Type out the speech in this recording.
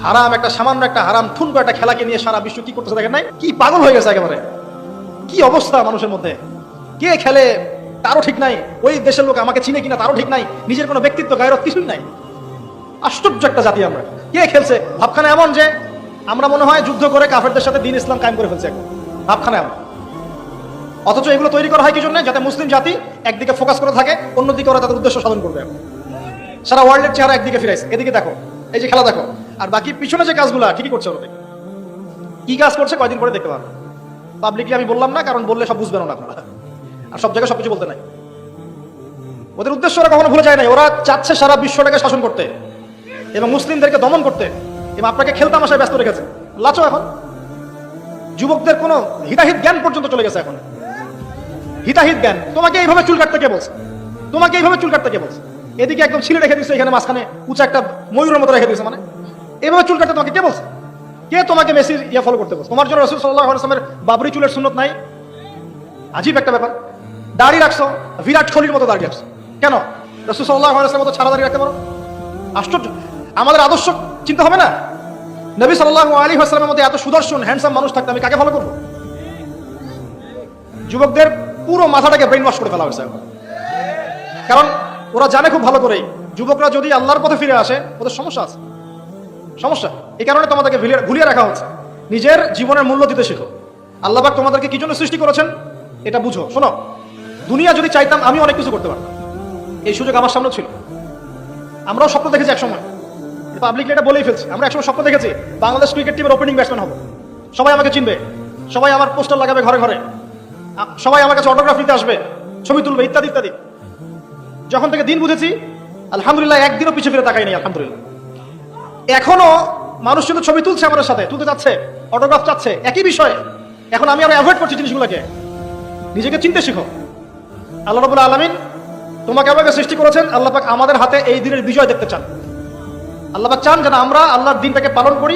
হারাম একটা সামান্য একটা হারাম ঠুনকো একটা খেলাকে নিয়ে সারা বিশ্ব কি করতেছে দেখেন নাই? কি পাগল হয়ে গেছে একেবারে, কি অবস্থা মানুষের মধ্যে। কে খেলে তারও ঠিক নাই, ওই দেশের লোক আমাকে চিনে কিনা তারও ঠিক নাই, নিজের কোনো ব্যক্তিত্ব গায়রত কিছুই নাই। আশ্চর্য একটা জাতি আমরা। কে খেলছে? ভাবখানা এমন যে আমরা মনে হয় যুদ্ধ করে কাফেরদের সাথে দ্বীন ইসলাম কায়েম করে ফেলছে এখন, ভাবখানা এমন। অথচ এগুলো তৈরি করা হয় কি জন্য? যাতে মুসলিম জাতি একদিকে ফোকাস করে থাকে, অন্যদিকে ওরা তাদের উদ্দেশ্য সাধন করবে। সারা ওয়ার্ল্ডের চেহারা একদিকে ফিরাইছে, এদিকে দেখো, এই যে খেলা দেখো, আর বাকি পিছনে যে কাজগুলা ঠিকই করছে ওরা। কি কাজ করছে কয়দিন পরে দেখতে পারবো। পাবলিকলি আমি বললাম না, কারণ বললে সব বুঝবেন না আপনারা, আর সব জায়গায় সবকিছু বলতে নাই। ওদের উদ্দেশ্য ওরা কখনো ভুলে যায় নাই। ওরা চাচ্ছে সারা বিশ্বটাকে শাসন করতে এবং মুসলিমদেরকে দমন করতে, এবং আপনাকে খেলতামাশায় ব্যস্ত রেখেছে। লাচো এখন যুবকদের কোনো হিতাহিত জ্ঞান পর্যন্ত চলে গেছে এখন। হিতাহিত জ্ঞান, তোমাকে এইভাবে চুল কাটতে কে বলছে? তোমাকে এইভাবে চুল কাটতে কে বলছে? এদিকে একদম ছিলে রেখে দিচ্ছে, এখানে মাঝখানে উঁচা একটা ময়ূরের মতো রেখে দিচ্ছে। মানে এইভাবে চুল কাটতে তোমাকে কে বলছে? কে তোমাকে মেসির ইয়ে ফলো করতে বলছে? তোমার জন্য রাসূল সাল্লাল্লাহু আলাইহি ওয়াসাল্লামের বাবরি চুলের সুন্নত নাই? আজীব একটা ব্যাপার। দাড়ি রাখছো, বিরাট কোহলির মতো দাড়ি রাখছো কেন? রাসূল সাল্লাল্লাহু আলাইহি ওয়াসাল্লামের মতো ছাড়া দাড়ি রাখতে পারো? আশ্চর্য। আমাদের আদর্শ চিন্তা হবে না? নবী সাল্লাল্লাহু আলাইহি ওয়াসাল্লামের মধ্যে এত সুদর্শন হ্যান্ডসাম মানুষ থাকতে আমি কাকে ফলো করবো? যুবকদের পুরো মাথাটাকে ব্রেন ওয়াশ করে ফেলা হয়েছে এখন। কারণ ওরা জানে খুব ভালো করেই যুবকরা যদি আল্লাহর পথে ফিরে আসে ওদের সমস্যা আছে, সমস্যা। এই কারণে তোমাদেরকে ভুলিয়ে রাখা হচ্ছে। নিজের জীবনের মূল্য দিতে শেখো। আল্লাহ পাক তোমাদেরকে কি জন্য সৃষ্টি করেছেন এটা বুঝো। শোনো, দুনিয়া যদি চাইতাম আমি অনেক কিছু করতে পারতাম, এই সুযোগ আমার সামনে ছিল। আমরাও স্বপ্ন দেখেছি একসময়, পাবলিকলি এটা বলেই ফেলছি। আমরা একসময় স্বপ্ন দেখেছি বাংলাদেশ ক্রিকেট টিমের ওপেনিং ব্যাটসম্যান হবো, সবাই আমাকে চিনবে, সবাই আমার পোস্টার লাগাবে ঘরে ঘরে, সবাই আমার কাছে অটোগ্রাফ নিতে আসবে, ছবি তুলবে, ইত্যাদি ইত্যাদি। যখন থেকে দিন বুঝেছি, আলহামদুলিল্লাহ একদিনও পিছিয়ে ফিরে তাকাই নেই, আলহামদুলিল্লাহ। এখনো মানুষ শুধু ছবি তুলছে, আমাদের সাথে তুলতে যাচ্ছে, অটোগ্রাফ চাচ্ছে, একই বিষয়। এখন আমি আরো অ্যাভয়েড করছি জিনিসগুলোকে। নিজেকে চিনতে শিখো। আল্লাহ রাব্বুল আলামিন তোমাকে আমাকে সৃষ্টি করেছেন, আল্লাহ পাক আমাদের হাতে এই দিনের বিজয় দেখতে চান। আল্লাহ পাক চান যেন আমরা আল্লাহর দিনটাকে পালন করি।